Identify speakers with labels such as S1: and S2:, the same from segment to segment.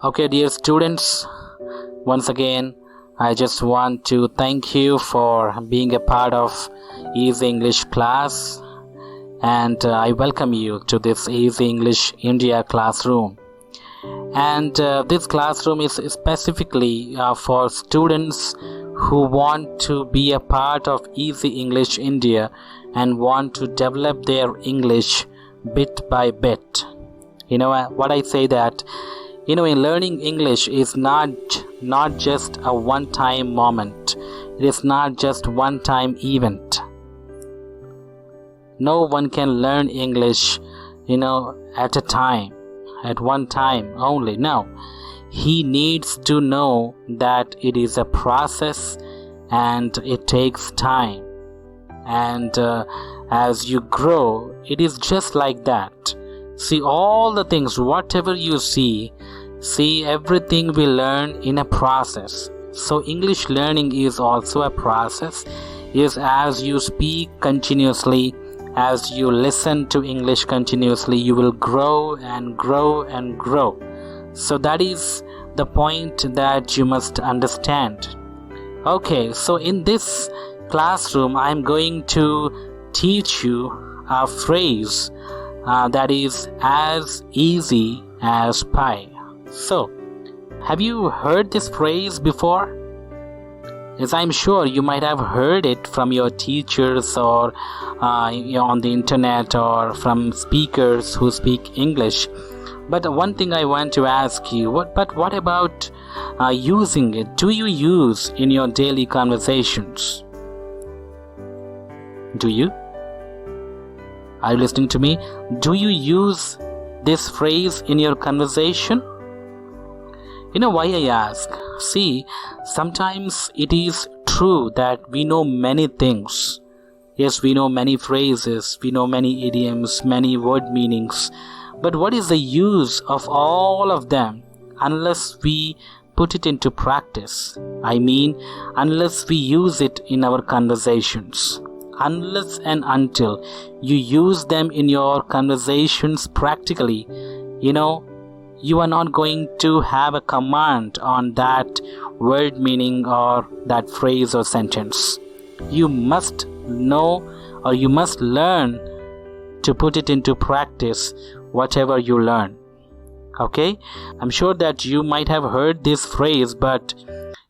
S1: Okay, dear students, once again, I just want to thank you for being a part of Easy English class, and I welcome you to this Easy English India classroom. And this classroom is specifically for students who want to be a part of Easy English India and want to develop their English bit by bit. You know what I say that in learning English is not just a one-time moment. It is not just one-time event. No one can learn English at one time only. No, he needs to know that it is a process and it takes time, and as you grow, it is just like that. See, all the things, whatever you see everything we learn in a process. So English learning is also a process. Is as you speak continuously, as you listen to English continuously, you will grow and grow and grow. So that is the point that you must understand. Okay, so in this classroom I am going to teach you a phrase that is as easy as pie. So, have you heard this phrase before? Yes, I'm sure you might have heard it from your teachers or on the internet or from speakers who speak English. But one thing I want to ask you, what about using it? Do you use in your daily conversations? Do you? Are you listening to me? Do you use this phrase in your conversation? You know why I ask? See, sometimes it is true that we know many things. Yes, we know many phrases, we know many idioms, many word meanings. But what is the use of all of them unless we put it into practice? I mean, unless we use it in our conversations. Unless and until you use them in your conversations practically, you are not going to have a command on that word meaning or that phrase or sentence. You must know or you must learn to put it into practice, whatever you learn. Okay? I'm sure that you might have heard this phrase, but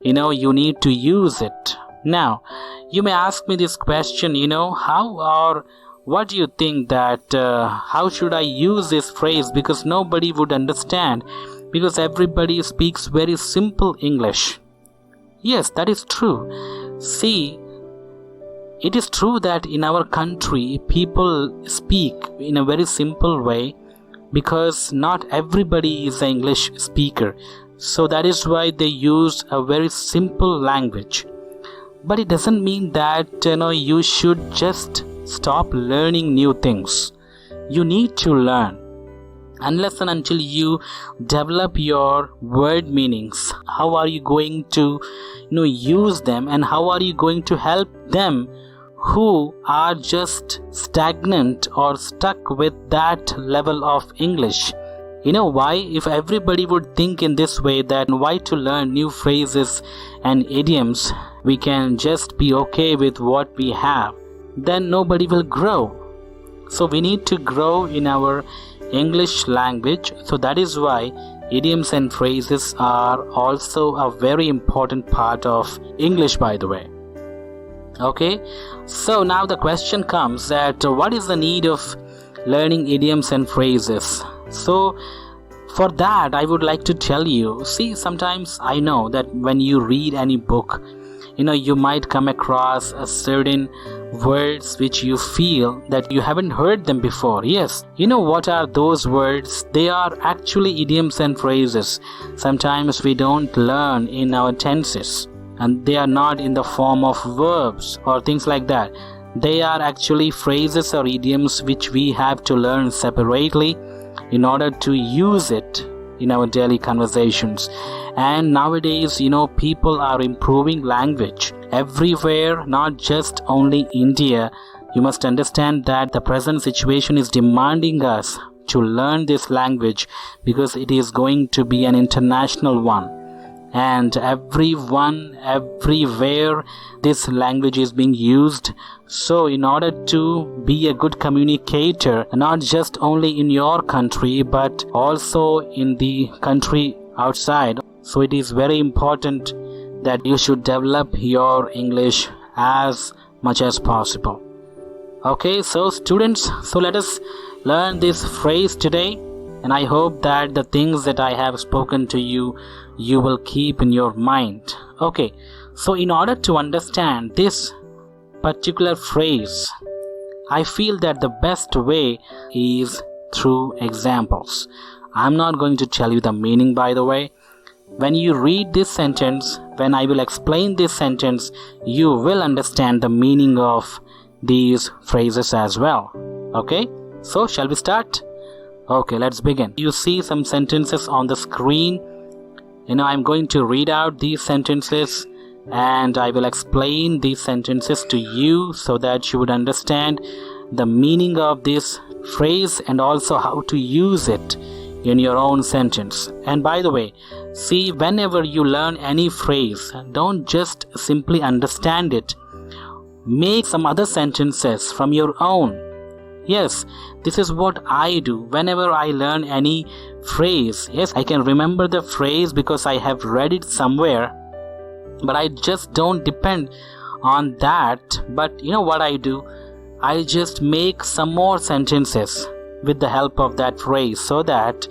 S1: you need to use it. Now, you may ask me this question, how or what do you think that how should I use this phrase, because nobody would understand, because everybody speaks very simple English. Yes, that is true. See, it is true that in our country people speak in a very simple way because not everybody is an English speaker. So that is why they use a very simple language. But it doesn't mean that you should just stop learning new things. You need to learn unless and until you develop your word meanings. How are you going to use them, and how are you going to help them who are just stagnant or stuck with that level of English? Why? If everybody would think in this way, that why to learn new phrases and idioms, we can just be okay with what we have, then nobody will grow. So we need to grow in our English language. So that is why idioms and phrases are also a very important part of English, by the way. Okay, so now the question comes that what is the need of learning idioms and phrases? So for that I would like to tell you, see, sometimes I know that when you read any book, you might come across a certain words which you feel that you haven't heard them before. Yes, what are those words? They are actually idioms and phrases. Sometimes we don't learn in our tenses, and they are not in the form of verbs or things like that. They are actually phrases or idioms which we have to learn separately in order to use it in our daily conversations. And nowadays, people are improving language everywhere, not just only India. You must understand that the present situation is demanding us to learn this language, because it is going to be an international one, and everyone, everywhere, this language is being used. So in order to be a good communicator, not just only in your country but also in the country outside, so it is very important that you should develop your English as much as possible. Okay, so students, so let us learn this phrase today, and I hope that the things that I have spoken to you, you will keep in your mind. Okay, so in order to understand this particular phrase, I feel that the best way is through examples. I'm not going to tell you the meaning, by the way. When you read this sentence, when I will explain this sentence, you will understand the meaning of these phrases as well. Okay, so shall we start? Okay, let's begin. You see some sentences on the screen. I'm going to read out these sentences and I will explain these sentences to you so that you would understand the meaning of this phrase and also how to use it in your own sentence. And by the way, see, whenever you learn any phrase, don't just simply understand it. Make some other sentences from your own. Yes, this is what I do whenever I learn any phrase. Yes, I can remember the phrase because I have read it somewhere, but I just don't depend on that. But you know what I do? I just make some more sentences with the help of that phrase so that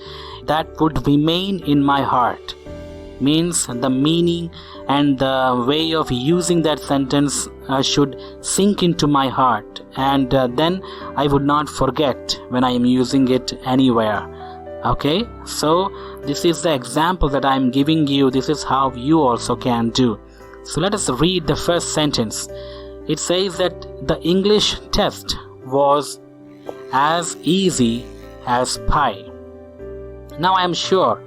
S1: would remain in my heart. Means the meaning and the way of using that sentence should sink into my heart, and then I would not forget when I am using it anywhere. Okay, so this is the example that I am giving you. This is how you also can do. So let us read the first sentence. It says that the English test was as easy as pie. Now I am sure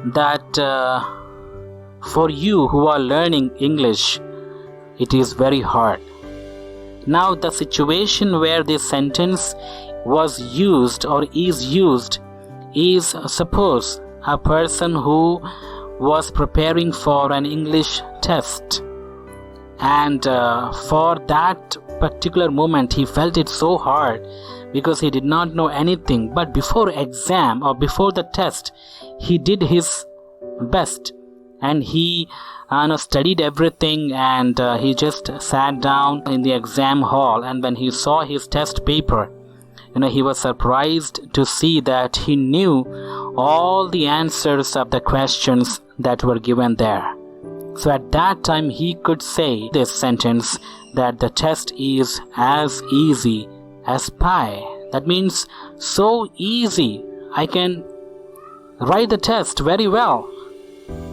S1: that for you who are learning English, it is very hard. Now the situation where this sentence was used or is used is, suppose a person who was preparing for an English test, and for that particular moment he felt it so hard because he did not know anything, but before exam or before the test he did his best and he studied everything, and he just sat down in the exam hall, and when he saw his test paper, he was surprised to see that he knew all the answers of the questions that were given there. So at that time he could say this sentence, that the test is as easy as pie. That means so easy, I can write the test very well.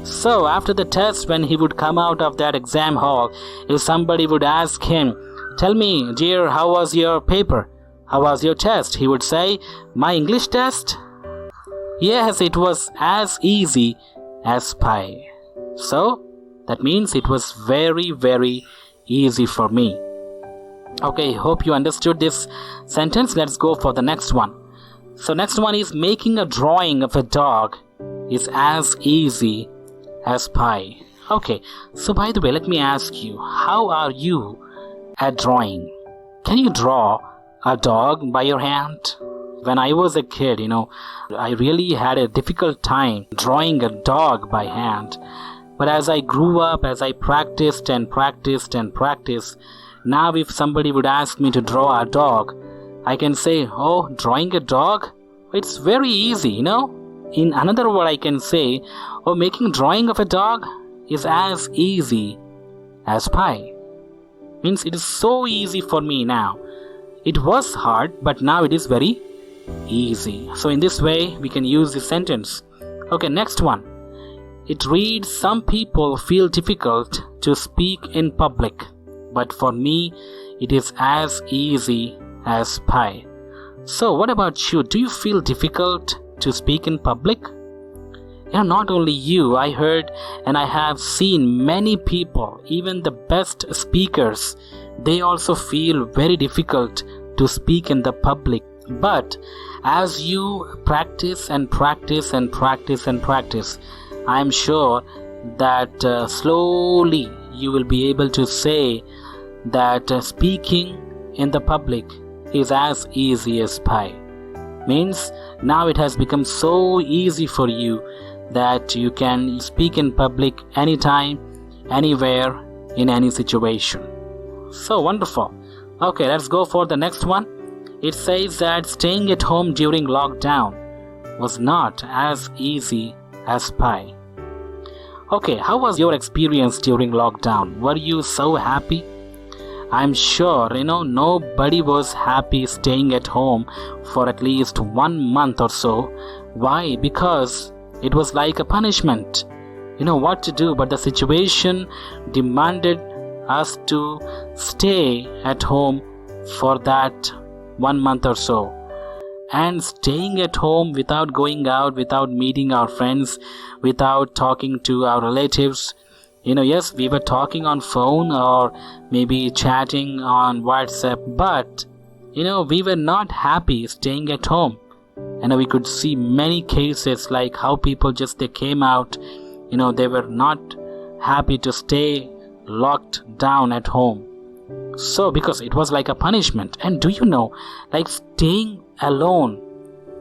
S1: So after the test, when he would come out of that exam hall, if somebody would ask him, "Tell me, dear, how was your paper? How was your test?" He would say, "My English test? Yes, it was as easy as pie." So that means it was very, very easy for me. Okay, hope you understood this sentence. Let's go for the next one. So next one is, making a drawing of a dog is as easy as pie. Okay, so by the way, let me ask you, how are you at drawing? Can you draw a dog by your hand? When I was a kid, I really had a difficult time drawing a dog by hand. But as I grew up, as I practiced and practiced and practiced, now if somebody would ask me to draw a dog, I can say, "Oh, drawing a dog? It's very easy, In another word, I can say, "Oh, making drawing of a dog is as easy as pie." Means it is so easy for me now. It was hard, but now it is very easy. So in this way, we can use this sentence. Okay, next one. It reads, some people feel difficult to speak in public, but for me, it is as easy as pie. So what about you? Do you feel difficult to speak in public? Not only you, I heard and I have seen many people, even the best speakers, they also feel very difficult to speak in the public. But as you practice and practice and practice and practice, I am sure that slowly you will be able to say that speaking in the public is as easy as pie. Means now it has become so easy for you that you can speak in public anytime, anywhere, in any situation. So wonderful. Okay, let's go for the next one. It says that staying at home during lockdown was not as easy as pie. Okay, how was your experience during lockdown? Were you so happy? I'm sure, nobody was happy staying at home for at least 1 month or so. Why? Because it was like a punishment. What to do, but the situation demanded us to stay at home for that 1 month or so. And staying at home without going out, without meeting our friends, without talking to our relatives. Yes, we were talking on phone or maybe chatting on WhatsApp, but we were not happy staying at home. We could see many cases like how people they came out, they were not happy to stay locked down at home. So because it was like a punishment. And do you know, like staying alone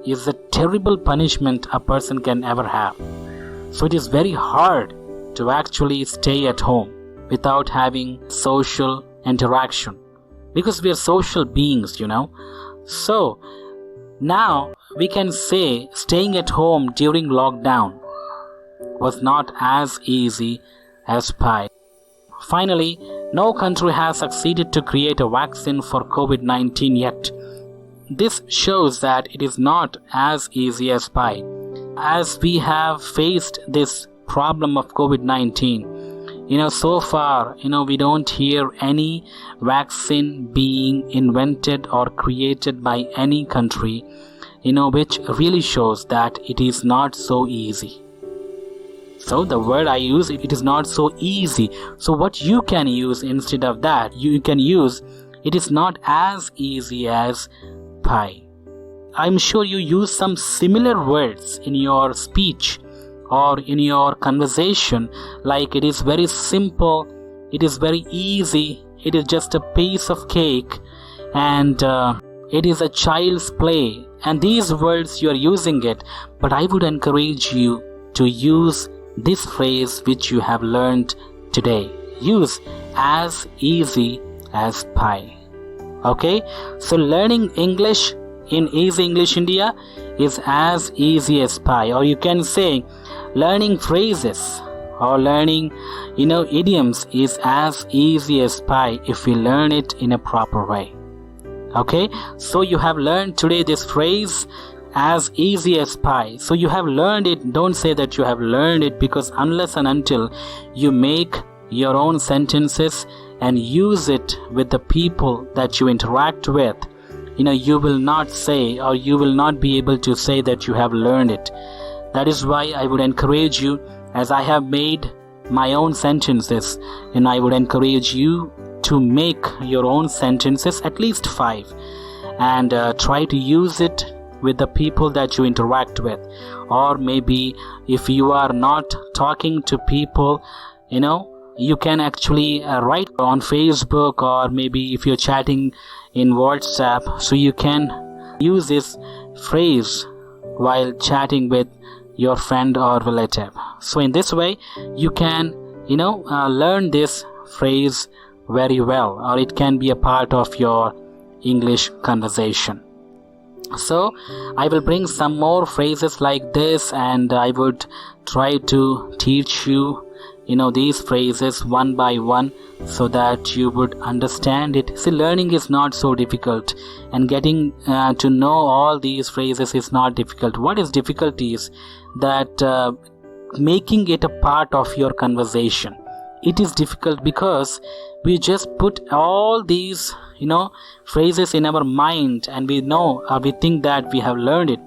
S1: is a terrible punishment a person can ever have. So it is very hard to actually stay at home without having social interaction, because we are social beings. So now we can say staying at home during lockdown was not as easy as pie. Finally, no country has succeeded to create a vaccine for COVID-19 yet. This shows that it is not as easy as pie. As we have faced this problem of COVID-19, so far, we don't hear any vaccine being invented or created by any country, which really shows that it is not so easy. So the word I use, it is not so easy. So what you can use instead of that, you can use, it is not as easy as pie. I'm sure you use some similar words in your speech or in your conversation, like it is very simple, it is very easy, it is just a piece of cake, and it is a child's play. And these words you are using it, but I would encourage you to use this phrase which you have learned today. Use as easy as pie. Okay, so learning English in Easy English India is as easy as pie. Or you can say learning phrases or learning idioms is as easy as pie if we learn it in a proper way. Okay, so you have learned today this phrase as easy as pie. So you have learned it. Don't say that you have learned it, because unless and until you make your own sentences and use it with the people that you interact with, you will not say, or you will not be able to say that you have learned it. That is why I would encourage you, as I have made my own sentences, and I would encourage you to make your own sentences, at least 5, and try to use it with the people that you interact with. Or maybe if you are not talking to people, you can actually write on Facebook, or maybe if you're chatting in WhatsApp, so you can use this phrase while chatting with your friend or relative. So in this way you can learn this phrase very well, or it can be a part of your English conversation. So I will bring some more phrases like this, and I would try to teach you these phrases one by one, so that you would understand it. See, learning is not so difficult, and getting to know all these phrases is not difficult. What is difficult is that making it a part of your conversation. It is difficult because we just put all these phrases in our mind, and we know, or we think that we have learned it.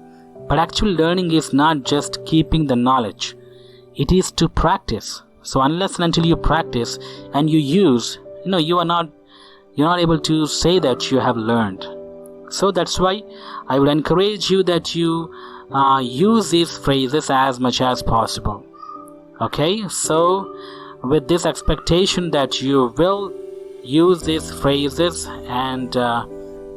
S1: But actually learning is not just keeping the knowledge, it is to practice. So unless and until you practice and you use, you're not able to say that you have learned. So that's why I would encourage you that you use these phrases as much as possible. Okay, so with this expectation that you will use these phrases and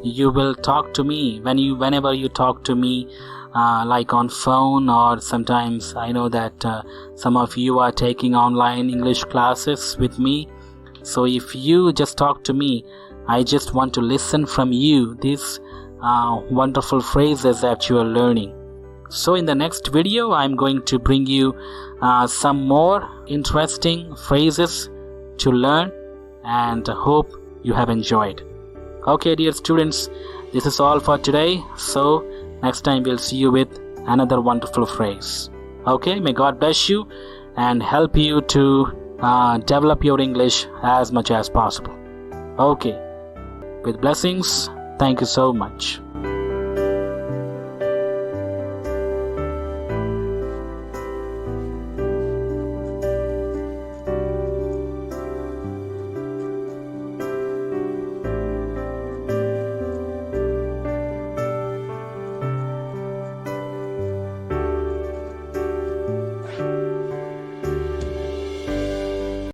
S1: you will talk to me whenever you talk to me, like on phone, or sometimes I know that some of you are taking online English classes with me. So if you just talk to me, I just want to listen from you these wonderful phrases that you are learning. So in the next video, I'm going to bring you some more interesting phrases to learn, and hope you have enjoyed. Okay, dear students, this is all for today. So next time we'll see you with another wonderful phrase. Okay, may God bless you and help you to develop your English as much as possible. Okay, with blessings. Thank you so much.